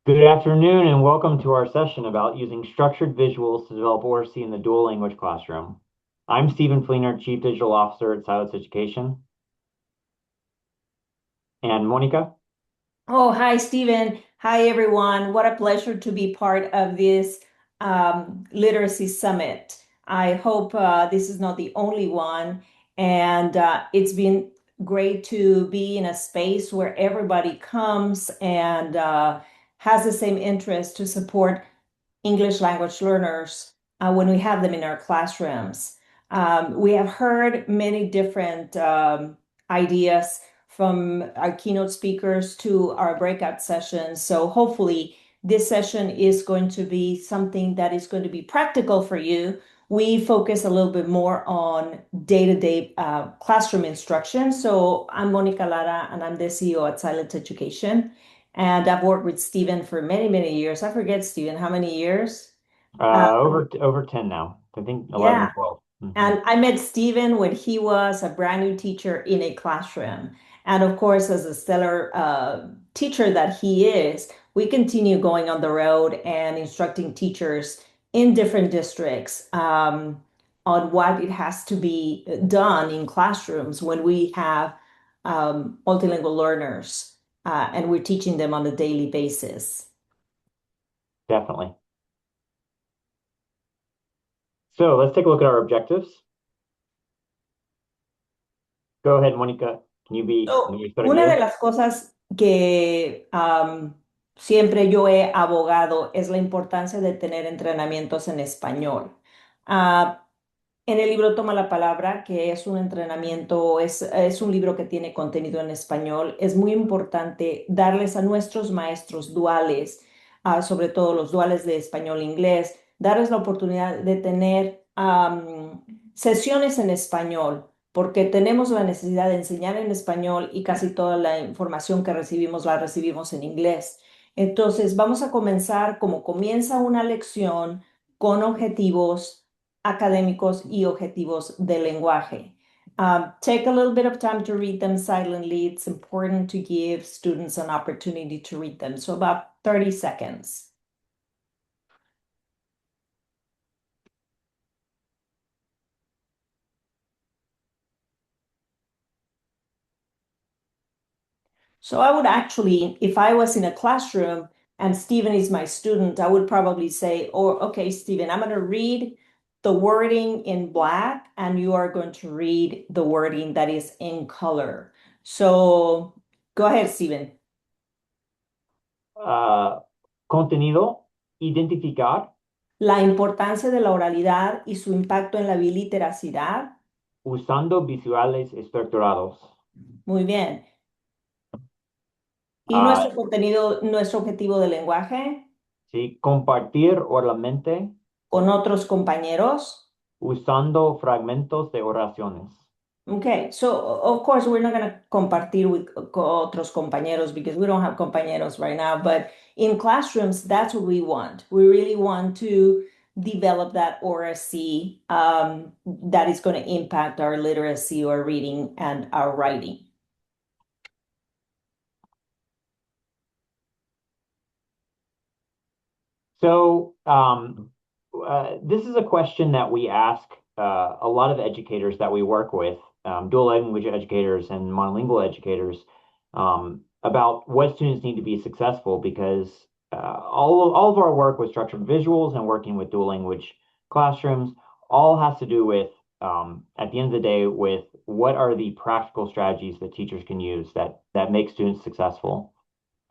Good afternoon and welcome to our session about using structured visuals to develop Oracy in the dual language classroom. I'm Stephen Fleener, Chief Digital Officer at Silence Education. And Monica? Oh, hi, Stephen. Hi, everyone. What a pleasure to be part of this literacy summit. I hope this is not the only one. And it's been great to be in a space where everybody comes and has the same interest to support English language learners when we have them in our classrooms. We have heard many different ideas from our keynote speakers to our breakout sessions. So hopefully this session is going to be something that is going to be practical for you. We focus a little bit more on day-to-day classroom instruction. So I'm Monica Lara and I'm the CEO at Silent Education. And I've worked with Stephen for many, many years. I forget, Stephen, how many years? Uh, Over 10 now. I think 11, yeah. 12. Mhm. And I met Stephen when he was a brand new teacher in a classroom. And of course, as a stellar teacher that he is, we continue going on the road and instructing teachers in different districts on what it has to be done in classrooms when we have multilingual learners and we're teaching them on a daily basis. Definitely. So let's take a look at our objectives. Go ahead, Monica. Can you start Una de you? las cosas que siempre yo he abogado es la importancia de tener entrenamientos en español. Ah, en el libro Toma la Palabra, que es un entrenamiento, es un libro que tiene contenido en español, es muy importante darles a nuestros maestros duales, sobre todo los duales de español-inglés, darles la oportunidad de tener sesiones en español, porque tenemos la necesidad de enseñar en español y casi toda la información que recibimos la recibimos en inglés. Entonces, vamos a comenzar como comienza una lección con objetivos académicos y objetivos de lenguaje. Take a little bit of time to read them silently. It's important to give students an opportunity to read them. So about 30 seconds. So I would actually, if I was in a classroom and Stephen is my student, I would probably say, oh, okay, Stephen, I'm going to read the wording in black and you are going to read the wording that is in color. So go ahead, Stephen. Uh, Contenido, identificar, La importancia de la oralidad y su impacto en la biliteracidad. usando visuales estructurados. Muy bien. Y Uh, nuestro contenido, nuestro objetivo de lenguaje sí, compartir oralmente, con otros compañeros. usando fragmentos de oraciones. Okay, so of course we're not going to compartir with otros compañeros because we don't have compañeros right now, but in classrooms, that's what we want. We really want to develop that oracy that is going to impact our literacy or reading and our writing. So, this is a question that we ask a lot of educators that we work with, dual language educators and monolingual educators, about what students need to be successful because all of our work with structured visuals and working with dual language classrooms all has to do with, at the end of the day, with what are the practical strategies that teachers can use that make students successful.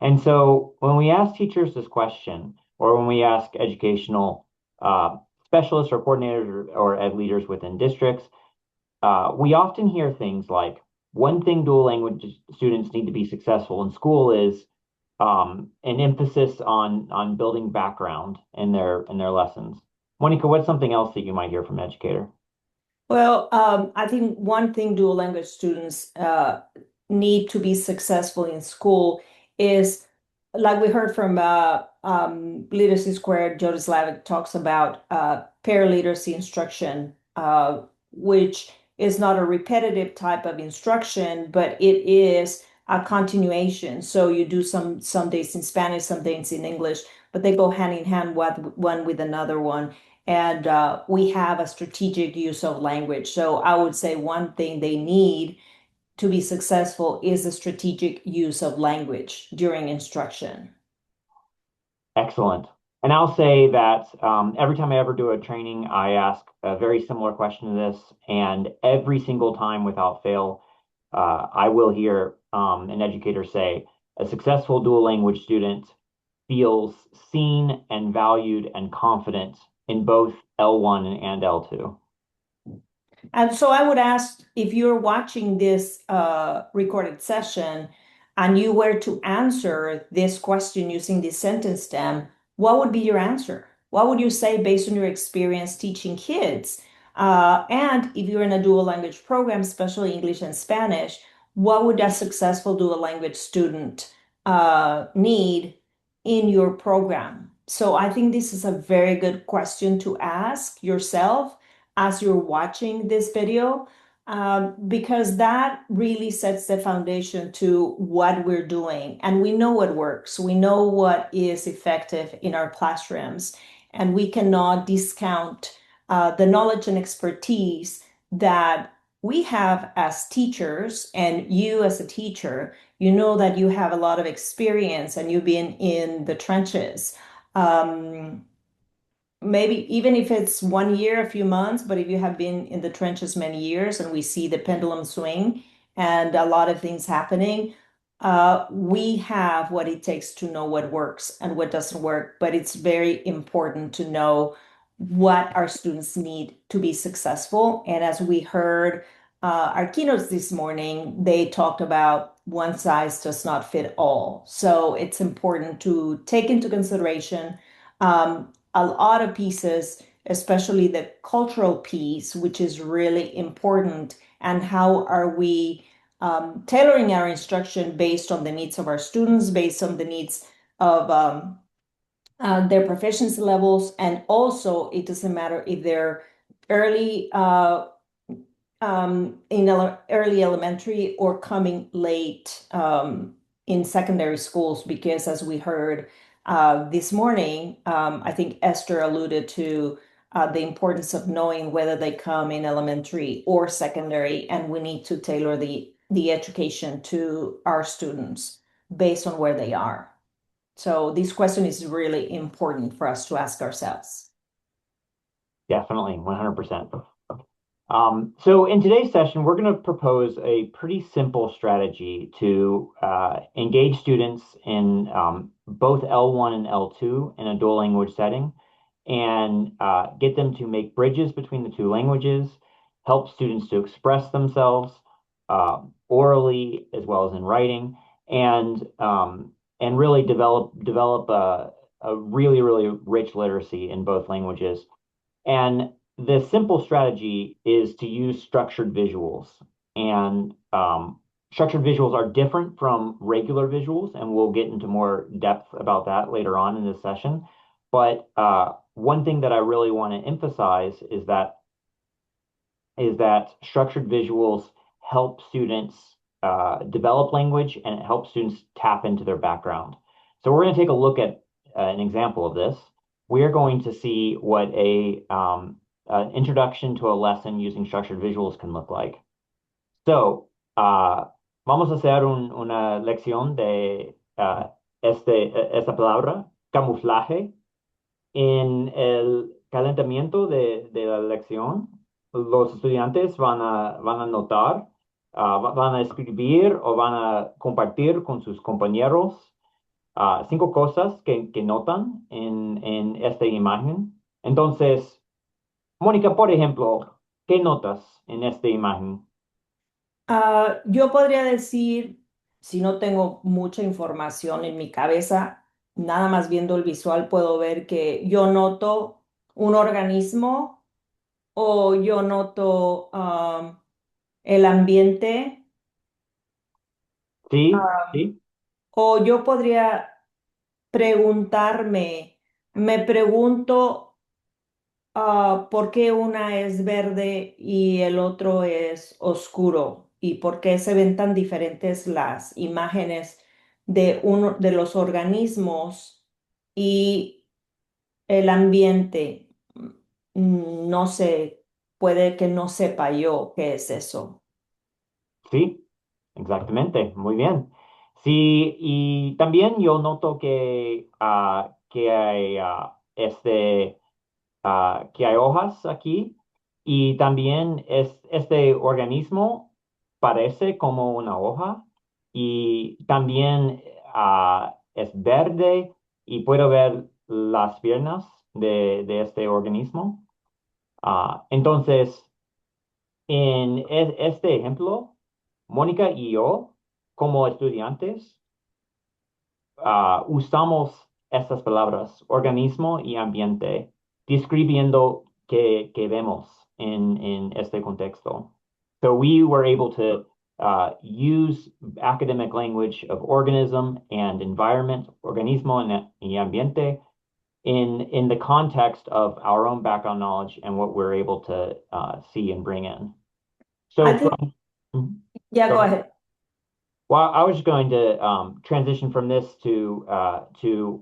And so when we ask teachers this question, or when we ask educational specialists or coordinators or ed leaders within districts, we often hear things like one thing dual language students need to be successful in school is an emphasis on building background in their lessons. Monica, what's something else that you might hear from an educator? Well, I think one thing dual language students need to be successful in school is, like we heard from Literacy Squared, Joe Slavic talks about paraliteracy instruction, which is not a repetitive type of instruction, but it is a continuation. So you do some days in Spanish, some days in English, but they go hand in hand one with another one. And we have a strategic use of language. So I would say one thing they need to be successful is a strategic use of language during instruction. Excellent. And I'll say that every time I ever do a training, I ask a very similar question to this, and every single time without fail, I will hear an educator say, a successful dual language student feels seen and valued and confident in both L1 and L2. And so I would ask if you're watching this recorded session and you were to answer this question using the sentence stem, what would be your answer? What would you say based on your experience teaching kids? And if you're in a dual language program, especially English and Spanish, what would a successful dual language student need in your program? So I think this is a very good question to ask yourself as you're watching this video, because that really sets the foundation to what we're doing. And we know what works, we know what is effective in our classrooms, and we cannot discount the knowledge and expertise that we have as teachers. And you, as a teacher, you know that you have a lot of experience and you've been in the trenches. Um, Maybe even if it's 1 year, a few months, but if you have been in the trenches many years and we see the pendulum swing and a lot of things happening, we have what it takes to know what works and what doesn't work. But it's very important to know what our students need to be successful. And as we heard our keynotes this morning, they talked about one size does not fit all. So it's important to take into consideration a lot of pieces, especially the cultural piece, which is really important. And how are we tailoring our instruction based on the needs of our students, based on the needs of their proficiency levels. And also, it doesn't matter if they're early in early elementary or coming late in secondary schools, because as we heard this morning, I think Esther alluded to the importance of knowing whether they come in elementary or secondary, and we need to tailor the education to our students based on where they are. So this question is really important for us to ask ourselves. Definitely, 100%. So in today's session, we're going to propose a pretty simple strategy to engage students in both L1 and L2 in a dual language setting and get them to make bridges between the two languages, help students to express themselves orally as well as in writing, and really develop a really rich literacy in both languages. And the simple strategy is to use structured visuals. And structured visuals are different from regular visuals, and we'll get into more depth about that later on in this session. But one thing that I really want to emphasize is that structured visuals help students develop language, and it helps students tap into their background. So we're going to take a look at an example of this. We are going to see what an introduction to a lesson using structured visuals can look like. So, vamos a hacer una lección de esta palabra, camuflaje. En el calentamiento de la lección, los estudiantes van a notar, van a escribir o van a compartir con sus compañeros cinco cosas que notan en esta imagen. Entonces, Mónica, por ejemplo, ¿qué notas en esta imagen? Yo podría decir, si no tengo mucha información en mi cabeza, nada más viendo el visual puedo ver que yo noto un organismo, o yo noto el ambiente, Sí, sí. o yo podría preguntarme, me pregunto por qué una es verde y el otro es oscuro. y por qué se ven tan diferentes las imágenes de uno de los organismos y el ambiente. No sé, puede que no sepa yo qué es eso. Sí, exactamente, muy bien. Sí, y también yo noto que hay, que hay hojas aquí y también este organismo parece como una hoja y también es verde y puedo ver las piernas de este organismo. Entonces, en este ejemplo, Mónica y yo, como estudiantes, usamos estas palabras, organismo y ambiente, describiendo que vemos in este contexto. So we were able to use academic language of organism and environment, organismo y ambiente, in the context of our own background knowledge and what we're able to see and bring in. So I think, from, Mhm. yeah, Go go ahead. ahead. Well, I was going to transition from this to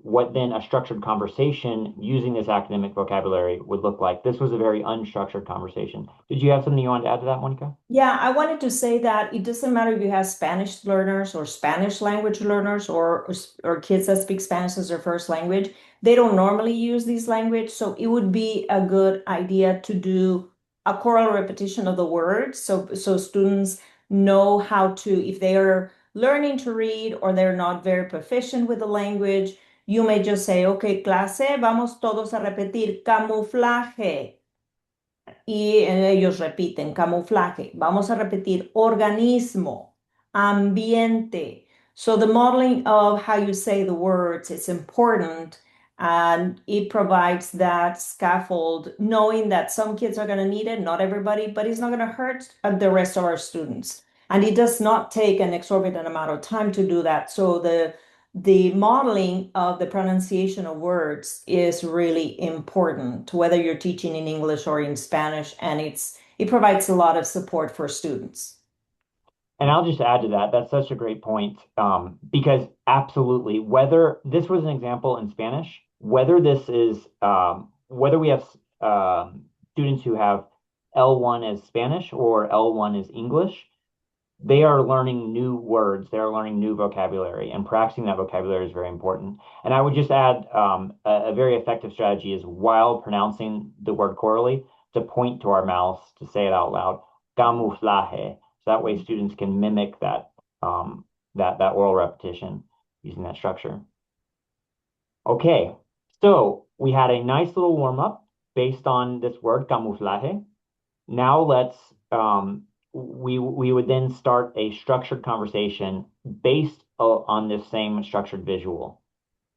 what then a structured conversation using this academic vocabulary would look like. This was a very unstructured conversation. Did you have something you wanted to add to that, Monica? Yeah, I wanted to say that it doesn't matter if you have Spanish learners or Spanish language learners or kids that speak Spanish as their first language. They don't normally use this language, so it would be a good idea to do a choral repetition of the words so students know how to, if they are learning to read or they're not very proficient with the language, you may just say, okay, clase, vamos todos a repetir camuflaje y ellos repiten camuflaje. Vamos a repetir organismo, ambiente. So the modeling of how you say the words is important and it provides that scaffold, knowing that some kids are going to need it, not everybody, but it's not going to hurt the rest of our students. And it does not take an exorbitant amount of time to do that. So the modeling of the pronunciation of words is really important, whether you're teaching in English or in Spanish, and it provides a lot of support for students. And I'll just add to that. That's such a great point. Because absolutely, whether this was an example in Spanish, whether we have students who have L1 as Spanish or L1 as English, they are learning new words, they are learning new vocabulary, and practicing that vocabulary is very important. And I would just add a very effective strategy is while pronouncing the word chorally, to point to our mouths to say it out loud, camuflaje. So that way students can mimic that oral repetition using that structure. Okay, so we had a nice little warm up based on this word camuflaje. Now we would then start a structured conversation based on this same structured visual.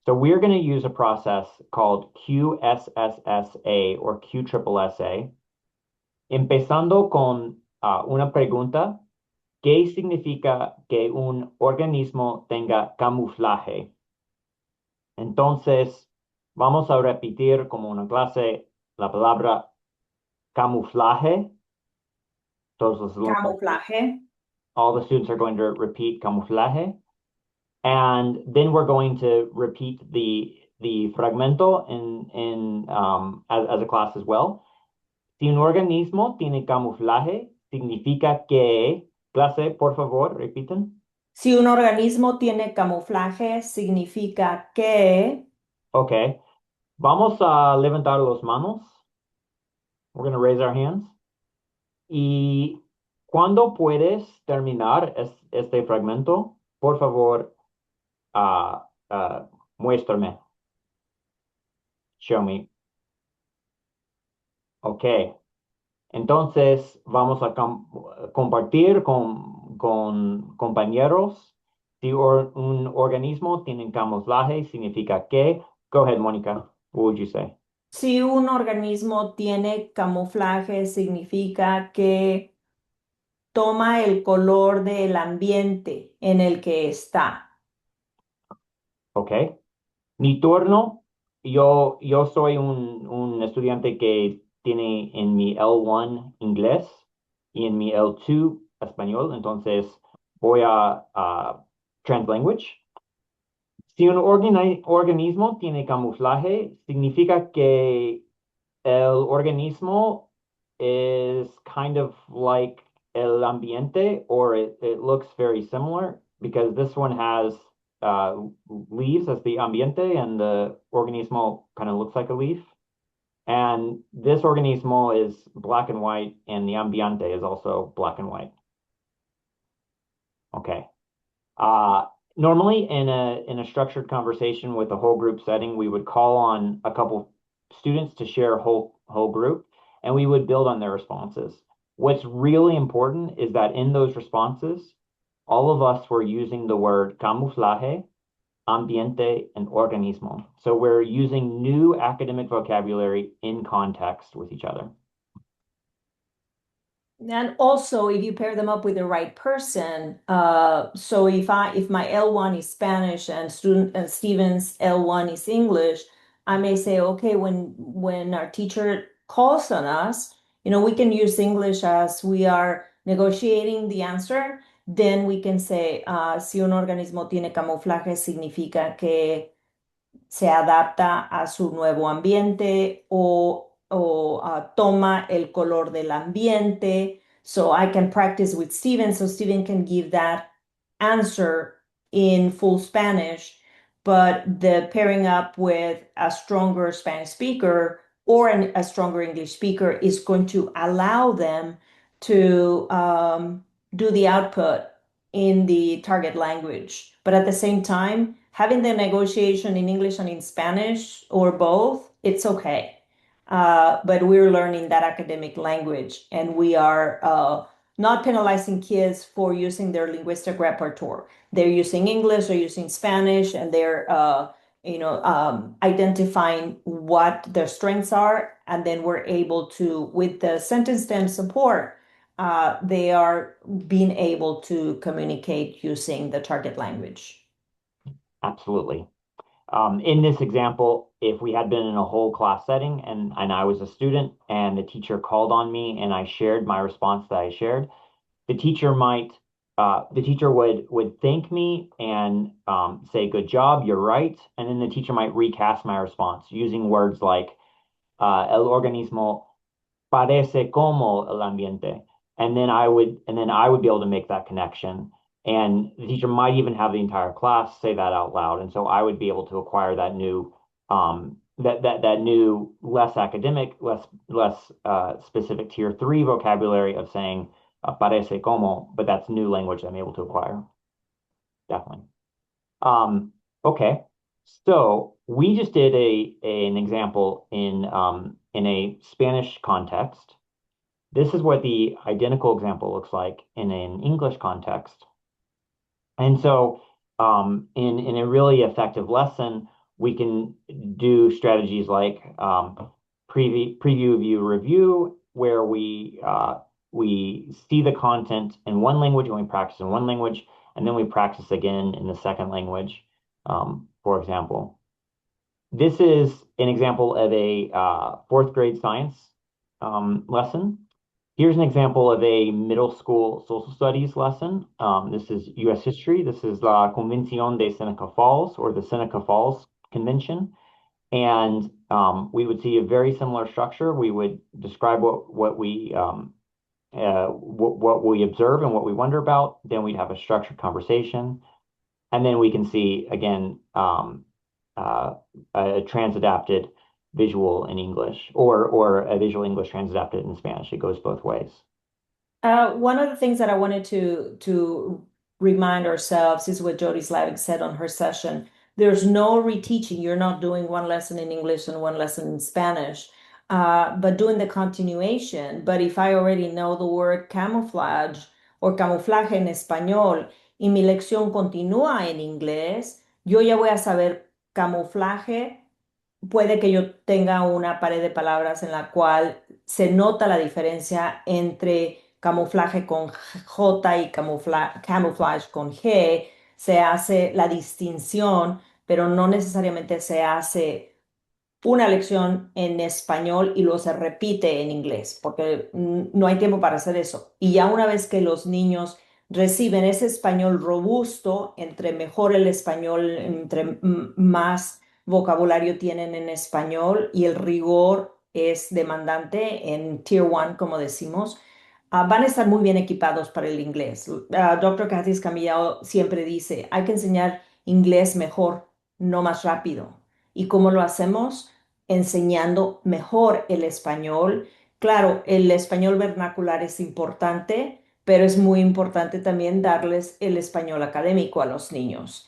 So we're going to use a process called QSSSA or QSSSA, empezando con una pregunta. ¿Qué significa que un organismo tenga camuflaje? Entonces, vamos a repetir como una clase la palabra camuflaje. Todos los alumnos, Camuflaje. all the students are going to repeat camuflaje, and then we're going to repeat the fragmento as a class as well. Si un organismo tiene camuflaje, significa que, clase, por favor, repiten. Si un organismo tiene camuflaje, significa que Ok, vamos a levantar las manos. We're going to raise our hands. Y cuando puedes terminar este fragmento, por favor, muéstrame. Show me. Ok. Entonces, vamos a compartir con compañeros. Si un organismo tiene camuflaje, significa que. Go ahead, Mónica. What would you say? si un organismo tiene camuflaje, significa que toma el color del ambiente en el que está. Ok. Mi turno. Yo soy un estudiante que tiene en mi L1 inglés y en mi L2 español, entonces voy a translanguage. Si un organismo tiene camuflaje, significa que el organismo is kind of like el ambiente, or it looks very similar because this one has uh, leaves as the ambiente, and the organismo kind of looks like a leaf. And this organismo is black and white, and the ambiente is also black and white. Okay. Uh, Normally in a structured conversation with a whole group setting, we would call on a couple students to share a whole group, and we would build on their responses. What's really important is that in those responses, all of us were using the word camuflaje, ambiente, and organismo. So we're using new academic vocabulary in context with each other. And also, if you pair them up with the right person, so if my L1 is Spanish and student and Steven's L1 is English, I may say, okay, when our teacher calls on us, we can use English as we are negotiating the answer. Then we can say, si un organismo tiene camuflaje, significa que se adapta a su nuevo ambiente o toma el color del ambiente. So I can practice with Steven, so Steven can give that answer in full Spanish, but the pairing up with a stronger Spanish speaker or a stronger English speaker is going to allow them to do the output in the target language. But at the same time, having the negotiation in English and in Spanish or both, it's okay. But we're learning that academic language, and we are not penalizing kids for using their linguistic repertoire. They're using English or using Spanish, and they're identifying what their strengths are, and then we're able to, with the sentence stem support, they are being able to communicate using the target language. Absolutely. In this example, if we had been in a whole class setting and I was a student and the teacher called on me and I shared my response that I shared, the teacher would thank me and say, "Good job, you're right," and then the teacher might recast my response using words like "el organismo parece como el ambiente," and then I would be able to make that connection. And the teacher might even have the entire class say that out loud. And so I would be able to acquire that new that new less academic, less specific tier three vocabulary of saying parece como, but that's new language I'm able to acquire. Definitely. Okay. So we just did an example in a Spanish context. This is what the identical example looks like in an English context. And so, in a really effective lesson, we can do strategies like preview, view, review, where we see the content in one language and we practice in one language, and then we practice again in the second language, for example. This is an example of a fourth grade science lesson. Here's an example of a middle school social studies lesson. This is U.S. history. This is La Convención de Seneca Falls, or the Seneca Falls Convention. And we would see a very similar structure. We would describe what we observe and what we wonder about. Then we'd have a structured conversation. And then we can see, again, a transadapted visual in English, or a visual English transadapted in Spanish. It goes both ways. One of the things that I wanted to remind ourselves is what Jody Slavic said on her session. There's no reteaching. You're not doing one lesson in English and one lesson in Spanish, but doing the continuation. But if I already know the word camouflage or camuflaje en español y mi lección continúa en inglés, yo ya voy a saber camuflaje. Puede que yo tenga una pared de palabras en la cual se nota la diferencia entre camuflaje con J y camouflage con G. Se hace la distinción, pero no necesariamente se hace una lección en español y luego se repite en inglés, porque no hay tiempo para hacer eso. Y ya una vez que los niños reciben ese español robusto, entre mejor el español, entre más vocabulario tienen en español y el rigor es demandante en Tier 1, como decimos, van a estar muy bien equipados para el inglés. Dr. Kathy Escamillado siempre dice, hay que enseñar inglés mejor, no más rápido. ¿Y cómo lo hacemos? Enseñando mejor el español. Claro, el español vernacular es importante, pero es muy importante también darles el español académico a los niños.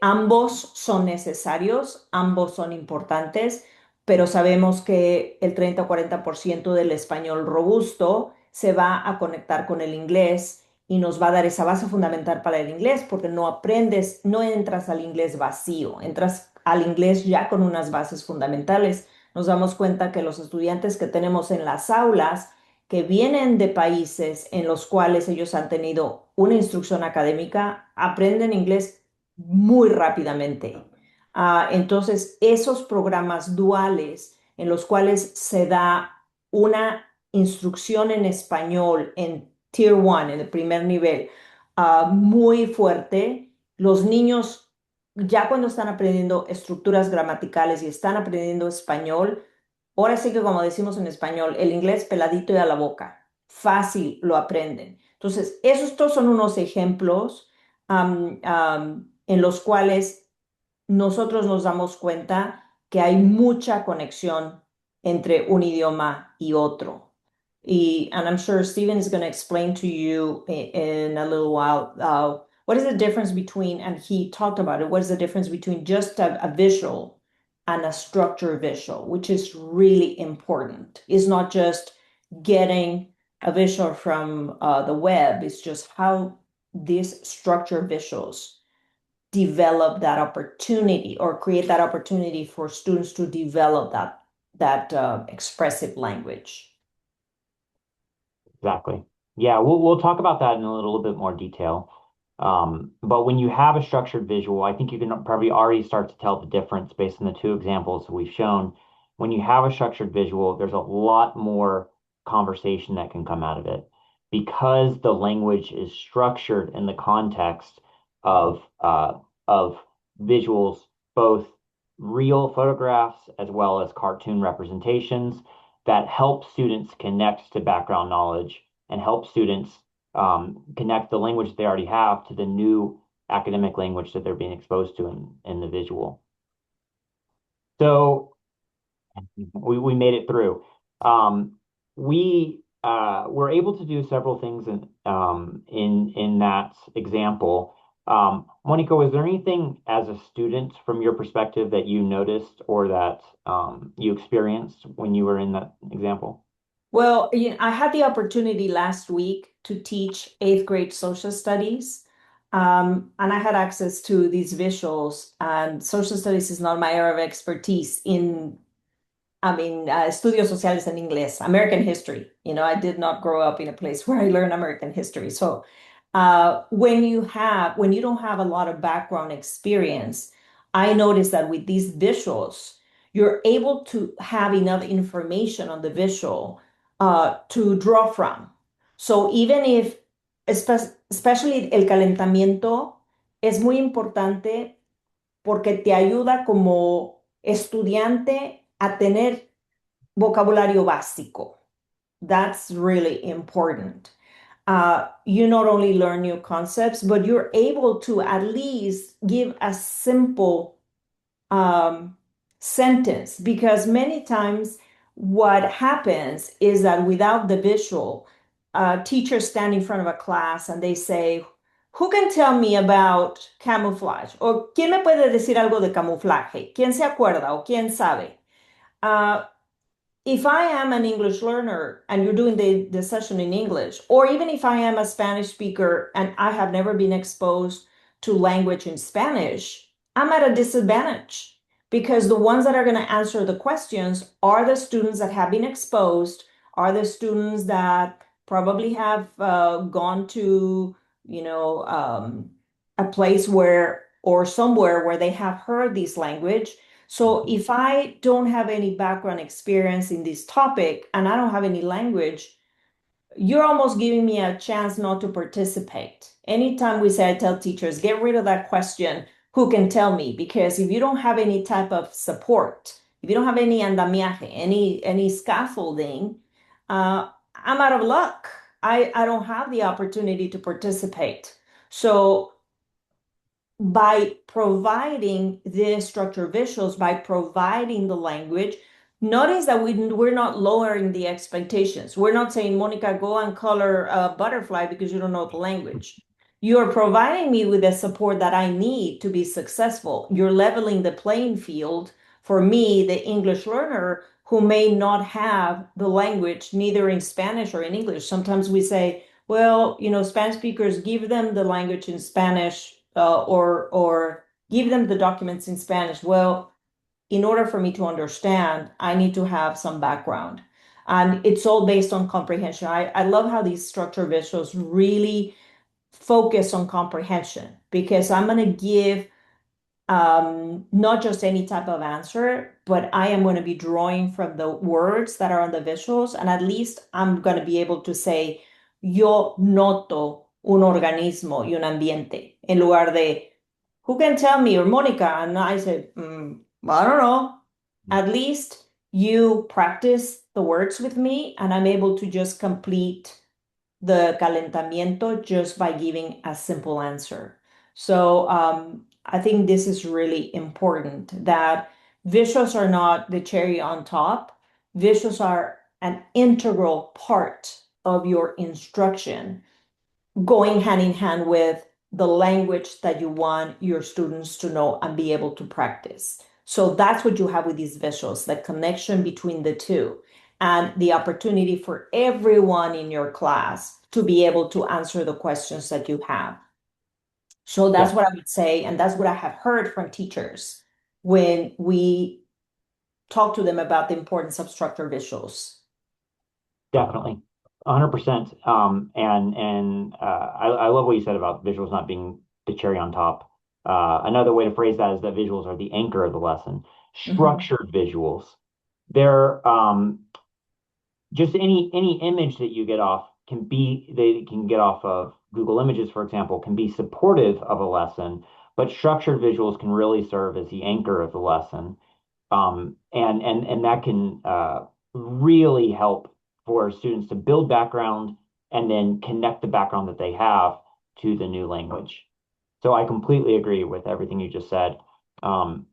Ambos son necesarios, ambos son importantes, pero sabemos que el 30 o 40% del español robusto se va a conectar con el inglés y nos va a dar esa base fundamental para el inglés, porque no aprendes, no entras al inglés vacío, entras al inglés ya con unas bases fundamentales. Nos damos cuenta que los estudiantes que tenemos en las aulas, que vienen de países en los cuales ellos han tenido una instrucción académica, aprenden inglés muy rápidamente. Entonces, esos programas duales en los cuales se da una instrucción en español en Tier 1, en el primer nivel, muy fuerte. Los niños, ya cuando están aprendiendo estructuras gramaticales y están aprendiendo español, ahora sí que como decimos en español, el inglés peladito y a la boca, fácil lo aprenden. Entonces, estos son unos ejemplos en los cuales nosotros nos damos cuenta que hay mucha conexión entre un idioma y otro. And I'm sure Stephen is going to explain to you in a little while what is the difference between, and he talked about it, what is the difference between just a visual and a structure visual, which is really important. It's not just getting a visual from the web, it's just how these structure visuals develop that opportunity or create that opportunity for students to develop that expressive language. Exactly. Yeah, we'll talk about that in a little bit more detail. But when you have a structured visual, I think you can probably already start to tell the difference based on the two examples that we've shown. When you have a structured visual, there's a lot more conversation that can come out of it because the language is structured in the context of visuals, both real photographs as well as cartoon representations that help students connect to background knowledge and help students connect the language they already have to the new academic language that they're being exposed to in the visual. So we made it through. We were able to do several things in that example. Monica, was there anything as a student from your perspective that you noticed or that you experienced when you were in that example? Well, I had the opportunity last week to teach eighth grade social studies. And I had access to these visuals, and social studies is not my area of expertise in estudios sociales en inglés, American history. I did not grow up in a place where I learned American history. So when you don't have a lot of background experience, I noticed that with these visuals, you're able to have enough information on the visual to draw from. So even if, especially el calentamiento, es muy importante porque te ayuda como estudiante a tener vocabulario básico. That's really important. You not only learn new concepts, but you're able to at least give a simple um, sentence, because many times what happens is that without the visual, teachers stand in front of a class and they say, who can tell me about camouflage? O ¿quién me puede decir algo de camuflaje? ¿Quién se acuerda o quién sabe? Uh, if I am an English learner and you're doing the session in English, or even if I am a Spanish speaker and I have never been exposed to language in Spanish, I'm at a disadvantage because the ones that are going to answer the questions are the students that have been exposed, are the students that probably have gone to, a place where or somewhere where they have heard this language. So if I don't have any background experience in this topic and I don't have any language, you're almost giving me a chance not to participate. Anytime we say, I tell teachers, get rid of that question, who can tell me? Because if you don't have any type of support, if you don't have any andamiaje, any scaffolding, I'm out of luck. I don't have the opportunity to participate. So by providing the structure visuals, by providing the language, notice that we're not lowering the expectations. We're not saying, Monica, go and color a butterfly because you don't know the language. You're providing me with the support that I need to be successful. You're leveling the playing field for me, the English learner, who may not have the language, neither in Spanish or in English. Sometimes we say, well, Spanish speakers, give them the language in Spanish, or give them the documents in Spanish. Well, in order for me to understand, I need to have some background. And it's all based on comprehension. I love how these structure visuals really focus on comprehension, because I'm going to give not just any type of answer, but I am going to be drawing from the words that are on the visuals. And at least I'm going to be able to say, yo noto un organismo y un ambiente, en lugar de, who can tell me, or Monica? And I said, I don't know. At least you practice the words with me, and I'm able to just complete the calentamiento just by giving a simple answer. So I think this is really important, that visuals are not the cherry on top. Visuals are an integral part of your instruction, going hand in hand with the language that you want your students to know and be able to practice. So that's what you have with these visuals, the connection between the two, and the opportunity for everyone in your class to be able to answer the questions that you have. So Yeah, that's what I would say, and that's what I have heard from teachers when we talk to them about the importance of structured visuals. definitely. 100%. I love what you said about visuals not being the cherry on top. Another way to phrase that is that visuals are the anchor of the lesson. Mhm. Structured visuals. They're just any image that you get off they can get off of Google Images, for example, can be supportive of a lesson, but structured visuals can really serve as the anchor of the lesson. And that can really help for students to build background and then connect the background that they have to the new language. So I completely agree with everything you just said. Um,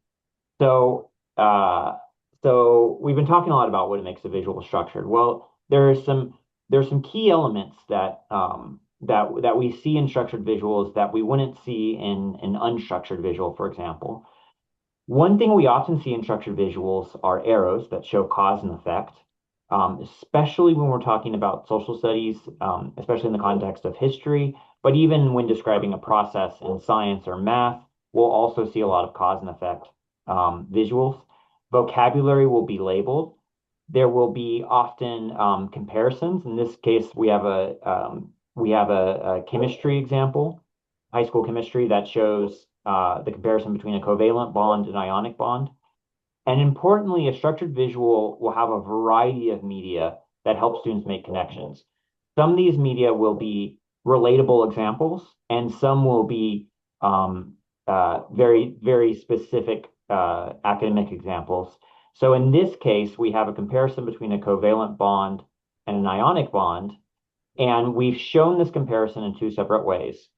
so, uh, so we've been talking a lot about what makes a visual structured. Well, there's some key elements that we see in structured visuals that we wouldn't see in an unstructured visual, for example. One thing we often see in structured visuals are arrows that show cause and effect, especially when we're talking about social studies, especially in the context of history, but even when describing a process in science or math, we'll also see a lot of cause and effect visuals. Vocabulary will be labeled. There will be often comparisons. In this case, we have a chemistry example, high school chemistry, that shows the comparison between a covalent bond and ionic bond. And importantly, a structured visual will have a variety of media that help students make connections. Some of these media will be relatable examples, and some will be very, very specific academic examples. So in this case, we have a comparison between a covalent bond and an ionic bond, and we've shown this comparison in two separate ways.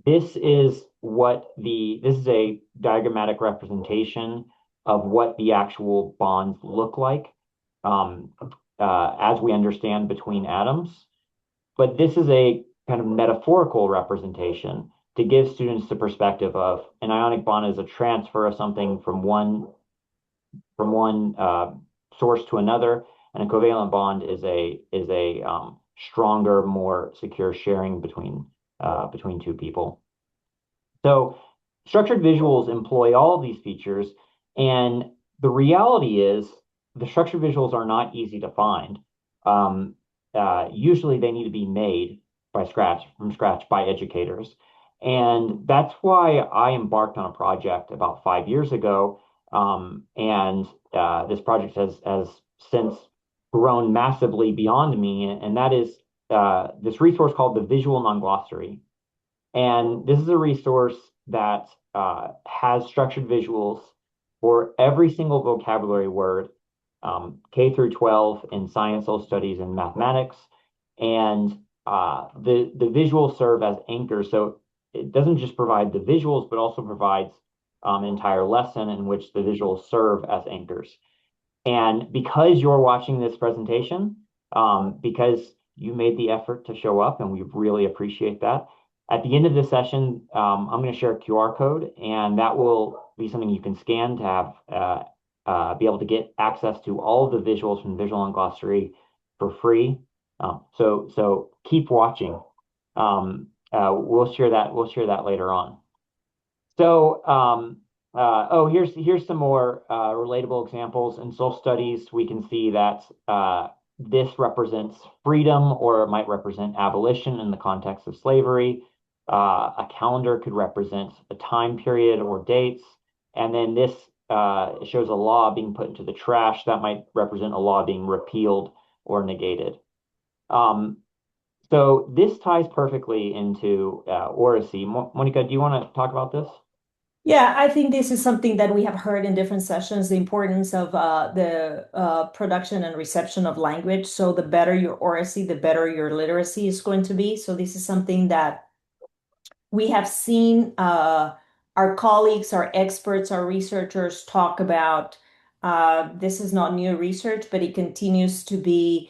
This is a diagrammatic representation of what the actual bonds look like um, as we understand between atoms. But this is a kind of metaphorical representation to give students the perspective of an ionic bond is a transfer of something from one source to another, and a covalent bond is a stronger, more secure sharing between two people. So structured visuals employ all of these features, and the reality is the structured visuals are not easy to find. Um, Usually they need to be made from scratch by educators. And that's why I embarked on a project about 5 years ago, And this project has since grown massively beyond me, and that is this resource called the Visual Non-Glossary. And this is a resource that has structured visuals for every single vocabulary word, K through 12 in science, social studies, and mathematics. And the visuals serve as anchors. So it doesn't just provide the visuals, but also provides an entire lesson in which the visuals serve as anchors. And because you're watching this presentation, because you made the effort to show up, and we really appreciate that. At the end of this session, I'm going to share a QR code, and that will be something you can scan to have be able to get access to all of the visuals from Visual on Glossary for free. So keep watching. We'll share that. We'll share that later on. So, here's some more relatable examples. In social studies, we can see that this represents freedom, or it might represent abolition in the context of slavery. A calendar could represent a time period or dates, and then this shows a law being put into the trash. That might represent a law being repealed or negated. Um, so this ties perfectly into Oracy. Monica, do you want to talk about this? Yeah, I think this is something that we have heard in different sessions, the importance of the production and reception of language. So the better your oracy, the better your literacy is going to be. So this is something that we have seen our colleagues, our experts, our researchers talk about. This is not new research, but it continues to be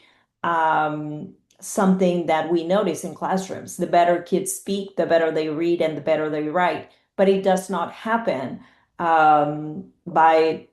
something that we notice in classrooms. The better kids speak, the better they read, and the better they write. But it does not happen by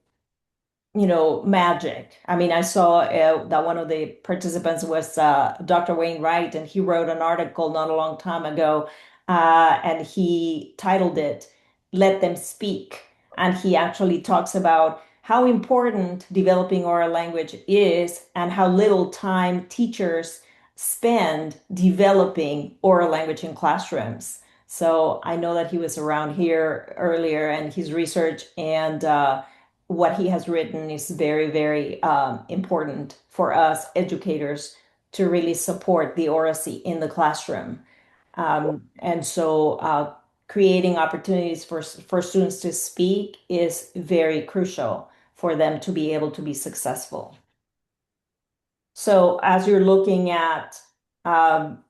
magic. I mean, I saw that one of the participants was Dr. Wayne Wright, and he wrote an article not a long time ago, and he titled it "Let Them Speak." And he actually talks about how important developing oral language is and how little time teachers spend developing oral language in classrooms. So I know that he was around here earlier, and his research and what he has written is very, very important for us educators to really support the oracy in the classroom. And so creating opportunities for students to speak is very crucial for them to be able to be successful. So as you're looking at um,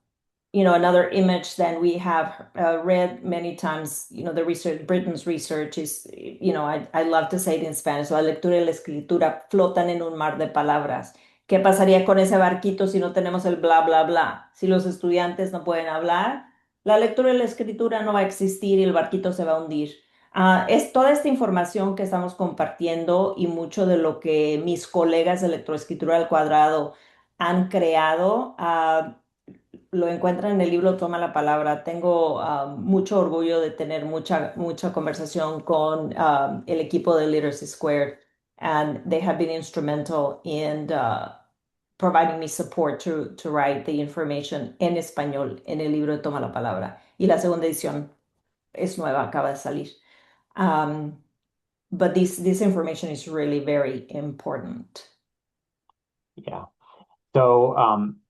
another image, then we have read many times, the research, Britain's research is, I love to say it in Spanish, la lectura y la escritura flotan en un mar de palabras. ¿Qué pasaría con ese barquito si no tenemos el bla, bla, bla? Si los estudiantes no pueden hablar, la lectura y la escritura no va a existir y el barquito se va a hundir. Es toda esta información que estamos compartiendo y mucho de lo que mis colegas de electroescritura al cuadrado han creado. Lo encuentran en el libro Toma la Palabra. Tengo mucho orgullo de tener mucha conversación con el equipo de Literacy Squared, and they have been instrumental in providing me support to write the information en español en el libro de Toma la Palabra. Y la segunda edición es nueva, acaba de salir. Um, but this information is really very important. Yeah. So,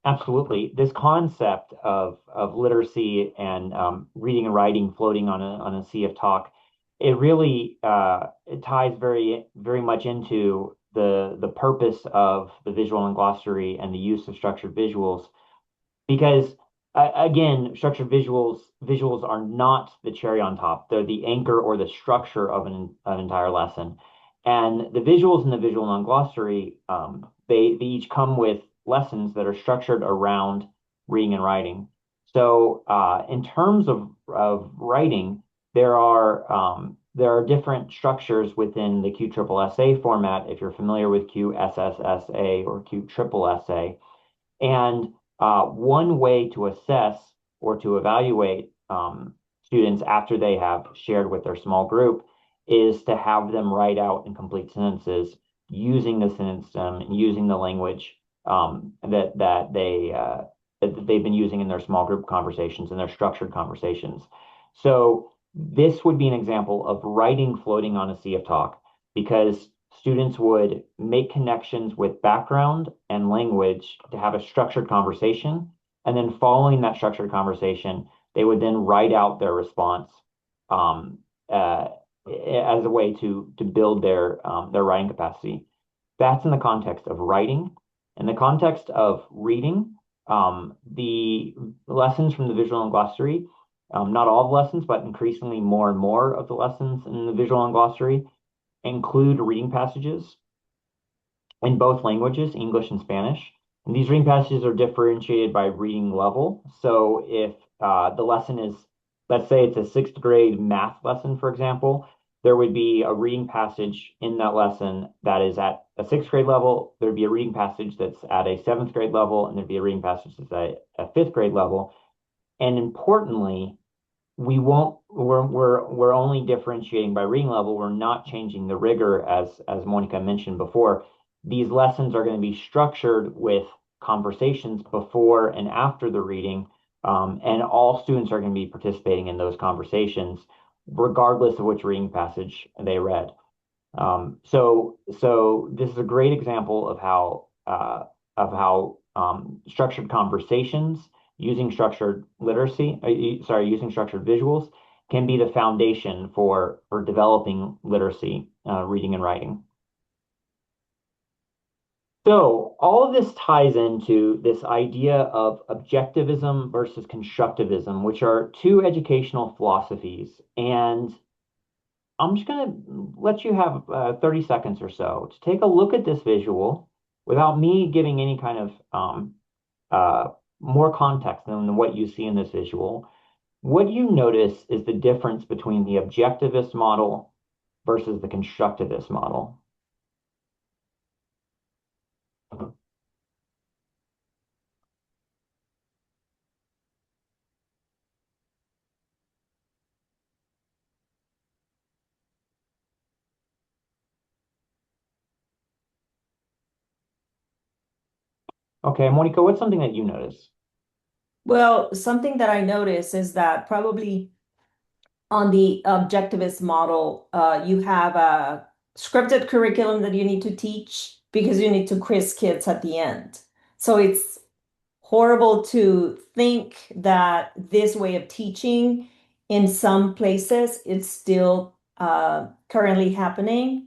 absolutely, this concept of literacy and reading and writing floating on a sea of talk, it really it ties very much into the purpose of the visual and glossary and the use of structured visuals, because again, structured visuals are not the cherry on top. They're the anchor or the structure of an entire lesson. And the visuals in the visual non-glossary, they each come with lessons that are structured around reading and writing. So in terms of writing, there are different structures within the QSSA format, if you're familiar with QSSSA or QSSA. And one way to assess or to evaluate students after they have shared with their small group is to have them write out in complete sentences using the sentence stem and using the language that they've been using in their small group conversations and their structured conversations. So this would be an example of writing floating on a sea of talk. because students would make connections with background and language to have a structured conversation. And then following that structured conversation, they would then write out their response um, as a way to build their writing capacity. That's in the context of writing. In the context of reading, the lessons from the visual and glossary, not all the lessons, but increasingly more and more of the lessons in the visual and glossary include reading passages in both languages, English and Spanish. And these reading passages are differentiated by reading level. So if the lesson is, let's say it's a sixth grade math lesson, for example, there would be a reading passage in that lesson that is at a sixth grade level. There'd be a reading passage that's at a seventh grade level, and there'd be a reading passage that's at a fifth grade level. And importantly, we're only differentiating by reading level. We're not changing the rigor as Monica mentioned before. These lessons are going to be structured with conversations before and after the reading, and all students are going to be participating in those conversations, regardless of which reading passage they read. So this is a great example of how structured conversations using structured literacy, using structured visuals can be the foundation for developing literacy, reading and writing. So all of this ties into this idea of objectivism versus constructivism, which are two educational philosophies. And I'm just going to let you have 30 seconds or so to take a look at this visual without me giving any kind of uh, more context than what you see in this visual. What you notice is the difference between the objectivist model versus the constructivist model. Okay, Monica, what's something that you notice? Well, something that I notice is that probably on the objectivist model, you have a scripted curriculum that you need to teach because you need to quiz kids at the end. So it's horrible to think that this way of teaching in some places it's still currently happening.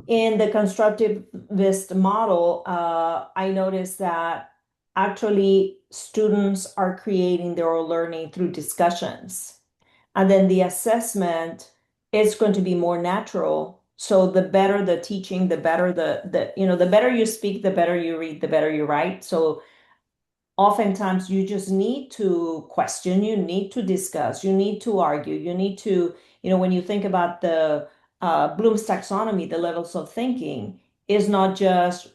In the constructivist model, I noticed that actually students are creating their own learning through discussions. And then the assessment is going to be more natural. So the better the teaching, the better the better you speak, the better you read, the better you write. So oftentimes you just need to question, you need to discuss, you need to argue, you need to, when you think about the Bloom's taxonomy, the levels of thinking is not just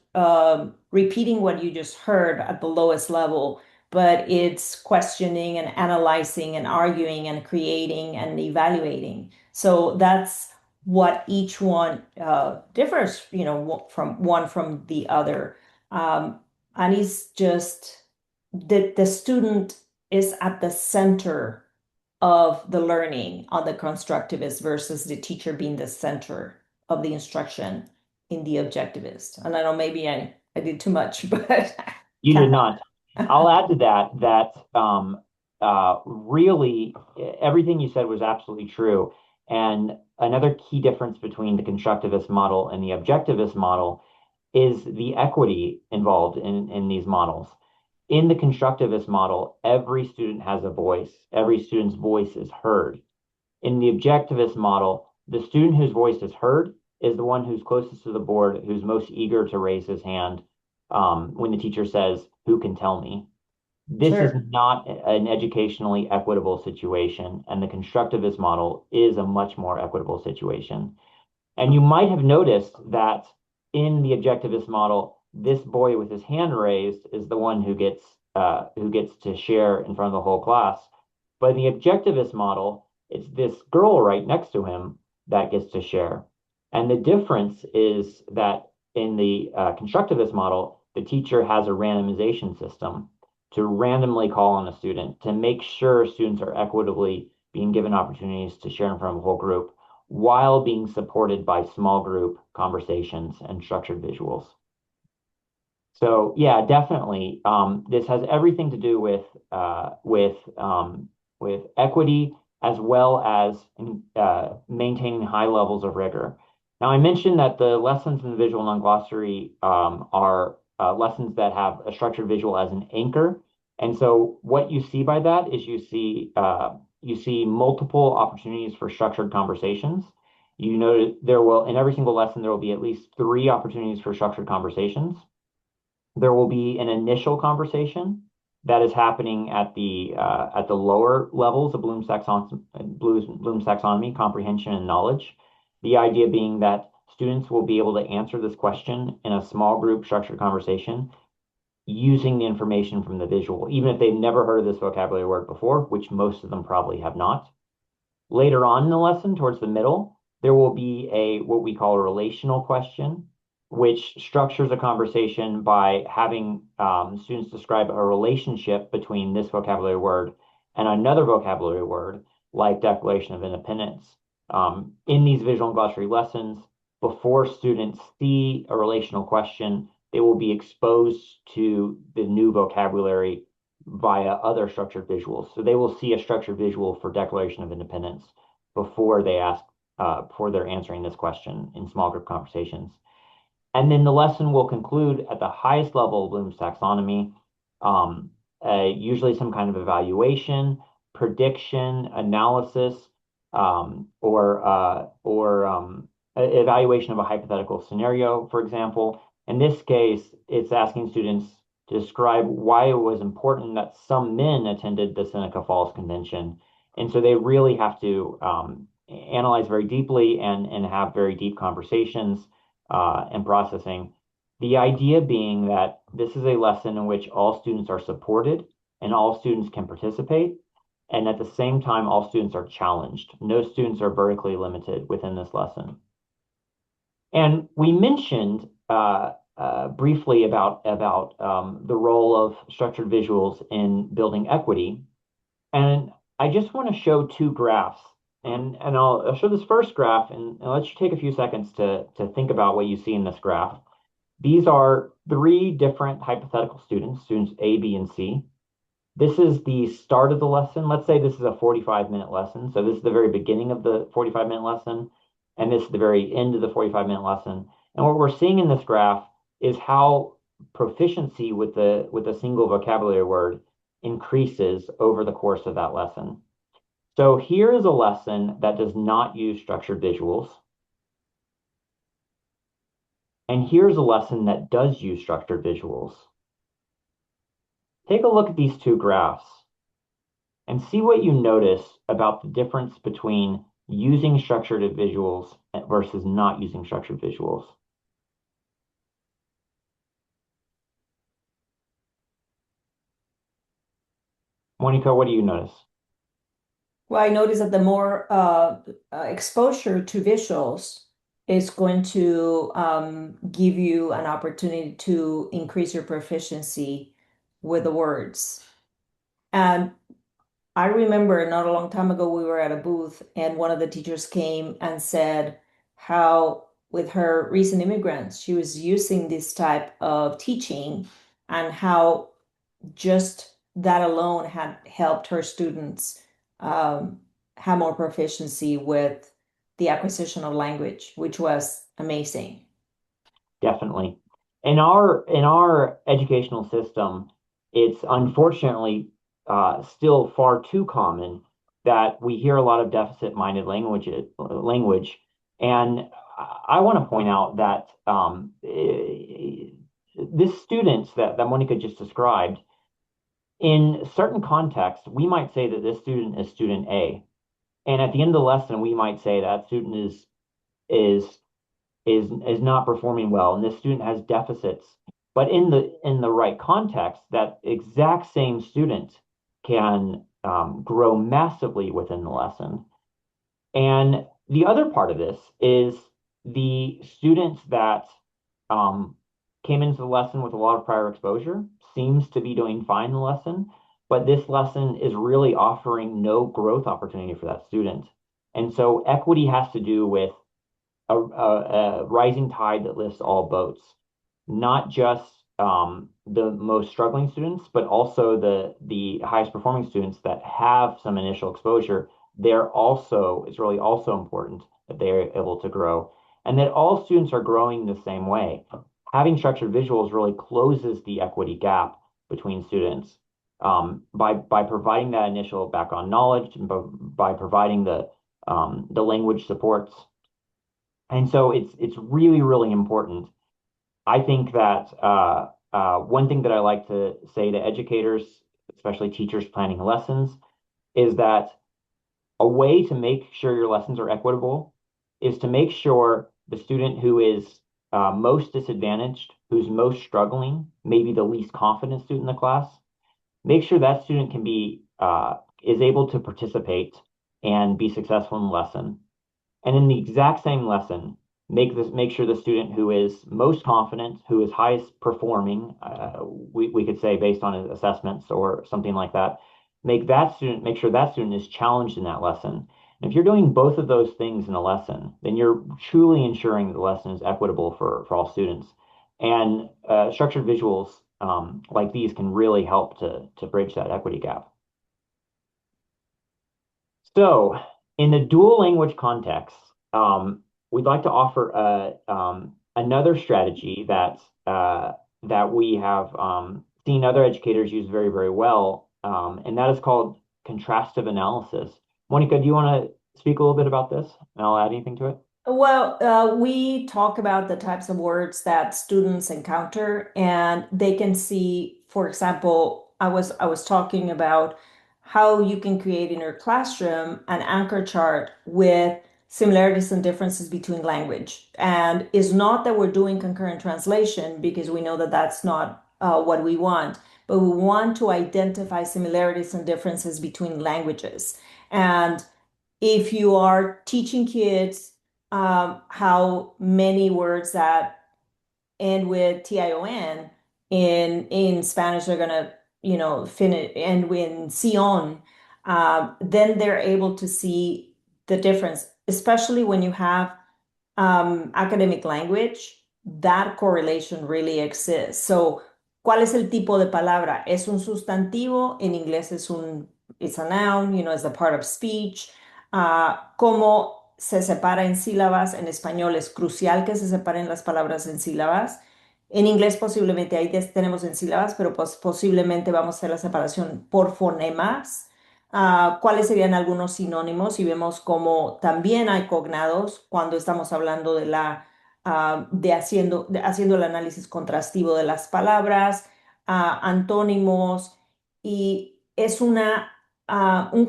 repeating what you just heard at the lowest level, but it's questioning and analyzing and arguing and creating and evaluating. So that's what each one differs, from one from the other. And it's just the student is at the center of the learning on the constructivist versus the teacher being the center of the instruction in the objectivist. And I know maybe I did too much, but You kind did not. of. I'll add to that really everything you said was absolutely true. And another key difference between the constructivist model and the objectivist model is the equity involved in these models. In the constructivist model, every student has a voice. Every student's voice is heard. In the objectivist model, the student whose voice is heard is the one who's closest to the board, who's most eager to raise his hand when the teacher says, "Who can tell me?" This is Sure. not an educationally equitable situation, and the constructivist model is a much more equitable situation. And you might have noticed that in the objectivist model, this boy with his hand raised is the one who gets to share in front of the whole class. But in the objectivist model, it's this girl right next to him that gets to share. And the difference is that in the constructivist model, the teacher has a randomization system to randomly call on a student to make sure students are equitably being given opportunities to share in front of a whole group. while being supported by small group conversations and structured visuals. So yeah, definitely. This has everything to do with equity as well as maintaining high levels of rigor. Now, I mentioned that the lessons in the visual non-glossary are lessons that have a structured visual as an anchor. And so, what you see by that is you see multiple opportunities for structured conversations. You know, there will in every single lesson there will be at least three opportunities for structured conversations. There will be an initial conversation that is happening at the lower levels of Bloom's taxonomy, comprehension and knowledge. The idea being that students will be able to answer this question in a small group structured conversation using the information from the visual, even if they've never heard of this vocabulary word before, which most of them probably have not. Later on in the lesson, towards the middle, there will be a what we call a relational question, which structures a conversation by having students describe a relationship between this vocabulary word and another vocabulary word, like Declaration of Independence. In these visual and glossary lessons, before students see a relational question, they will be exposed to the new vocabulary via other structured visuals. So they will see a structured visual for Declaration of Independence before they're answering this question in small group conversations. And then the lesson will conclude at the highest level of Bloom's taxonomy, um, usually some kind of evaluation, prediction, analysis, or evaluation of a hypothetical scenario, for example. In this case, it's asking students to describe why it was important that some men attended the Seneca Falls Convention. And so they really have to analyze very deeply and have very deep conversations and processing. The idea being that this is a lesson in which all students are supported and all students can participate. And at the same time, all students are challenged. No students are vertically limited within this lesson. And we mentioned briefly about the role of structured visuals in building equity. And I just want to show two graphs. And I'll show this first graph and let you take a few seconds to think about what you see in this graph. These are three different hypothetical students A, B, and C. This is the start of the lesson. Let's say this is a 45-minute lesson. So this is the very beginning of the 45-minute lesson, and this is the very end of the 45-minute lesson. And what we're seeing in this graph is how proficiency with a single vocabulary word increases over the course of that lesson. So here is a lesson that does not use structured visuals. And here's a lesson that does use structured visuals. Take a look at these two graphs and see what you notice about the difference between using structured visuals versus not using structured visuals. Monica, what do you notice? Well, I noticed that the more exposure to visuals is going to give you an opportunity to increase your proficiency with the words. And I remember not a long time ago, we were at a booth and one of the teachers came and said how, with her recent immigrants, she was using this type of teaching and how just that alone had helped her students um, have more proficiency with the acquisition of language, which was amazing. Definitely. In our educational system, it's unfortunately still far too common that we hear a lot of deficit-minded language. And I want to point out that this students that Monica just described, in certain contexts, we might say that this student is student A. And at the end of the lesson, we might say that student is is not performing well and this student has deficits. But in the right context, that exact same student can grow massively within the lesson. And the other part of this is the students that um, came into the lesson with a lot of prior exposure seems to be doing fine in the lesson, but this lesson is really offering no growth opportunity for that student. And so equity has to do with a rising tide that lifts all boats, not just the most struggling students, but also the highest performing students that have some initial exposure. It's really also important that they're able to grow, and that all students are growing the same way. Having structured visuals really closes the equity gap between students by providing that initial background knowledge, and by providing the language supports. And so it's really, really important. I think that one thing that I like to say to educators, especially teachers planning lessons, is that a way to make sure your lessons are equitable is to make sure the student who is most disadvantaged, who's most struggling, maybe the least confident student in the class, make sure that student is able to participate and be successful in the lesson. And in the exact same lesson, make sure the student who is most confident, who is highest performing, we could say based on his assessments or something like that, make sure that student is challenged in that lesson. And if you're doing both of those things in a lesson, then you're truly ensuring that the lesson is equitable for all students. And structured visuals like these can really help to bridge that equity gap. So, in the dual language context, we'd like to offer another strategy that we have seen other educators use very, very well, and that is called contrastive analysis. Monica, do you want to speak a little bit about this? And I'll add anything to it. Well, we talk about the types of words that students encounter, and they can see, for example, I was talking about how you can create in your classroom an anchor chart with similarities and differences between language. And it's not that we're doing concurrent translation because we know that that's not what we want, but we want to identify similarities and differences between languages. And if you are teaching kids how many words that end with tion in Spanish are gonna, finish end with sion, then they're able to see the difference, especially when you have academic language, that correlation really exists. So, ¿cuál es el tipo de palabra? Es un sustantivo, en inglés it's a noun, it's a part of speech. ¿Cómo se separa en sílabas? En español es crucial que se separen las palabras en sílabas. En inglés posiblemente ahí tenemos en sílabas, pero posiblemente vamos a hacer la separación por fonemas. ¿Cuáles serían algunos sinónimos? Y vemos cómo también hay cognados cuando estamos hablando de haciendo el análisis contrastivo de las palabras, antónimos, y es un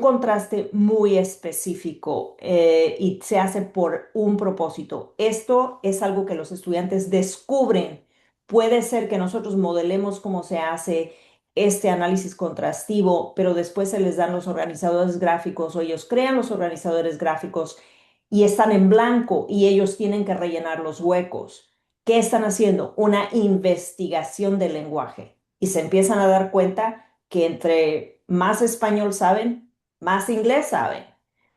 contraste muy específico, y se hace por un propósito. Esto es algo que los estudiantes descubren. Puede ser que nosotros modelemos cómo se hace este análisis contrastivo, pero después se les dan los organizadores gráficos o ellos crean los organizadores gráficos y están en blanco y ellos tienen que rellenar los huecos. ¿Qué están haciendo? Una investigación del lenguaje y se empiezan a dar cuenta que entre más español saben, más inglés saben.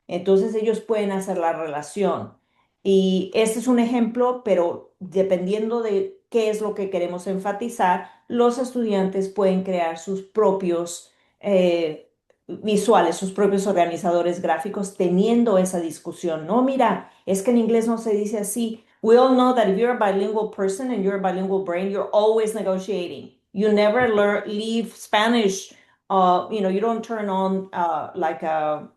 Entonces ellos pueden hacer la relación. Y este es un ejemplo, pero dependiendo de qué es lo que queremos enfatizar, los estudiantes pueden crear sus propios visuales, sus propios organizadores gráficos, teniendo esa discusión. No, mira, es que en inglés no se dice así. We all know that if you're a bilingual person and you're a bilingual brain, you're always negotiating. You never leave Spanish. You don't turn on like a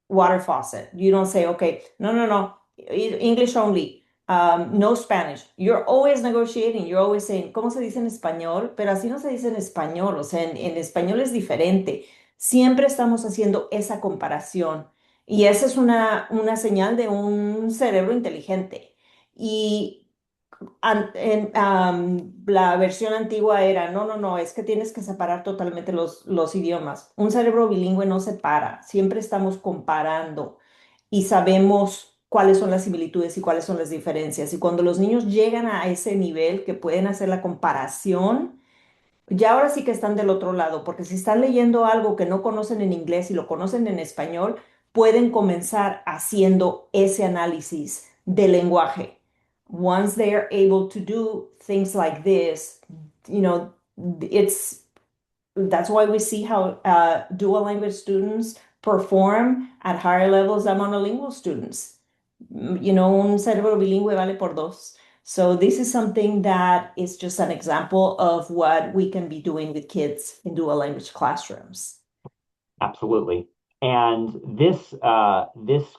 water faucet. You don't say, okay, no, no, no, English only. No Spanish. You're always negotiating. You're always saying, ¿cómo se dice en español? Pero así no se dice en español. O sea, en español es diferente. Siempre estamos haciendo esa comparación. Y esa es una señal de un cerebro inteligente. Y la versión antigua era, no, no, no, es que tienes que separar totalmente los idiomas. Un cerebro bilingüe no separa, siempre estamos comparando y sabemos cuáles son las similitudes y cuáles son las diferencias. Y cuando los niños llegan a ese nivel que pueden hacer la comparación, ya ahora sí que están del otro lado, porque si están leyendo algo que no conocen en inglés y lo conocen en español, pueden comenzar haciendo ese análisis del lenguaje. Once they are able to do things like this, you know, it's that's why we see how dual language students perform at higher levels than monolingual students. Un cerebro bilingüe vale por dos. So this is something that is just an example of what we can be doing with kids in dual language classrooms. Absolutely. And this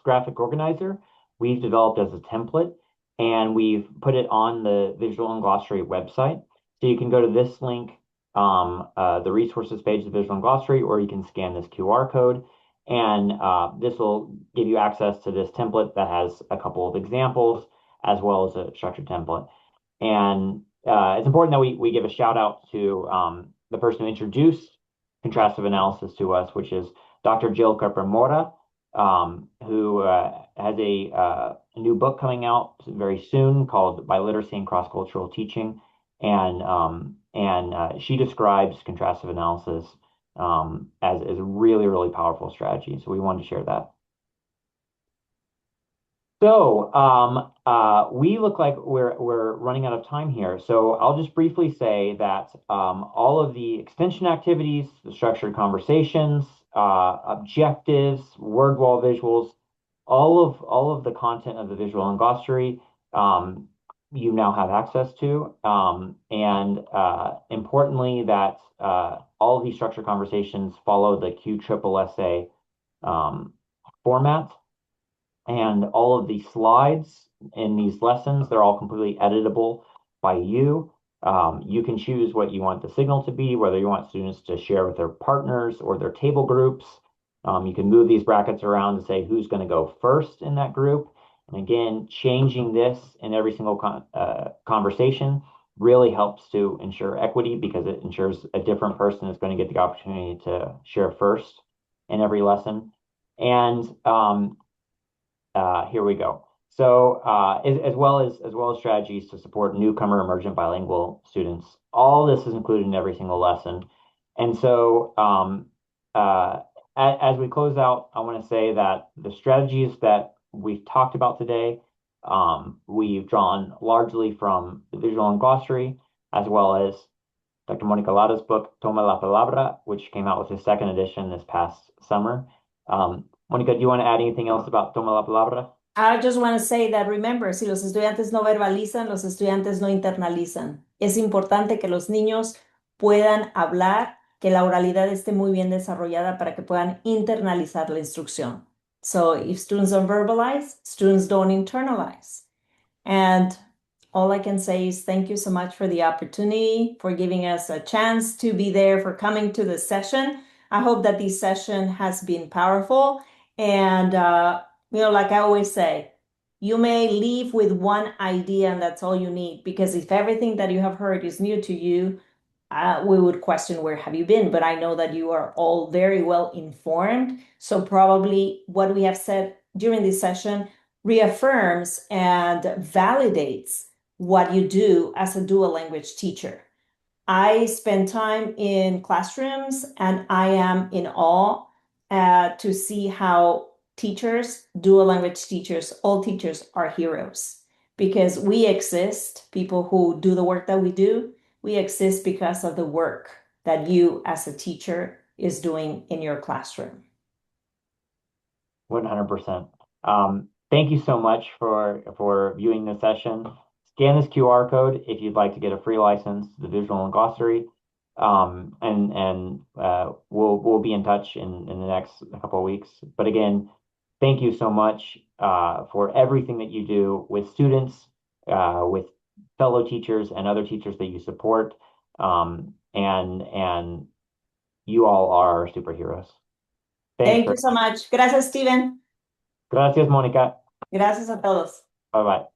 graphic organizer we've developed as a template, and we've put it on the Visual and Glossary website. So you can go to this link, the resources page of the Visual and Glossary, or you can scan this QR code, and this will give you access to this template that has a couple of examples as well as a structured template. And it's important that we give a shout out to the person who introduced contrastive analysis to us, which is Dr. Jill Carper-Mora, who has a new book coming out very soon called Biliteracy and Cross-Cultural Teaching. And she describes contrastive analysis as a really, really powerful strategy. So we wanted to share that. So we look like we're running out of time here. So I'll just briefly say that all of the extension activities, the structured conversations, objectives, word wall visuals, all of the content of the visual and glossary, you now have access to. And importantly, that all of these structured conversations follow the QSSA format. And all of these slides in these lessons, they're all completely editable by you. You can choose what you want the signal to be, whether you want students to share with their partners or their table groups. You can move these brackets around to say who's going to go first in that group. And again, changing this in every single conversation really helps to ensure equity because it ensures a different person is going to get the opportunity to share first in every lesson. And here we go. So as well as strategies to support newcomer emergent bilingual students. All this is included in every single lesson. And so as we close out, I want to say that the strategies that we've talked about today, we've drawn largely from the visual and glossary, as well as Dr. Monica Lada's book, Toma la Palabra, which came out with his second edition this past summer. Monica, do you want to add anything else about Toma la Palabra? I just want to say that remember, si los estudiantes no verbalizan, los estudiantes no internalizan. Es importante que los niños puedan hablar, que la oralidad esté muy bien desarrollada para que puedan internalizar la instrucción. So if students don't verbalize, students don't internalize. And all I can say is thank you so much for the opportunity, for giving us a chance to be there, for coming to the session. I hope that this session has been powerful. And, like I always say, you may leave with one idea and that's all you need. Because if everything that you have heard is new to you, we would question where have you been, but I know that you are all very well informed. So probably what we have said during this session reaffirms and validates what you do as a dual language teacher. I spend time in classrooms and I am in awe to see how teachers, dual language teachers, all teachers are heroes because we exist, people who do the work that we do, we exist because of the work that you as a teacher is doing in your classroom. 100%. Thank you so much for viewing this session. Scan this QR code if you'd like to get a free license to the visual and glossary. And we'll be in touch in the next couple of weeks. But again, thank you so much for everything that you do with students, with fellow teachers and other teachers that you support. And you all are superheroes. Thanks Thank for you so much. Gracias, Steven. Gracias, Mónica. Gracias a todos. Bye bye.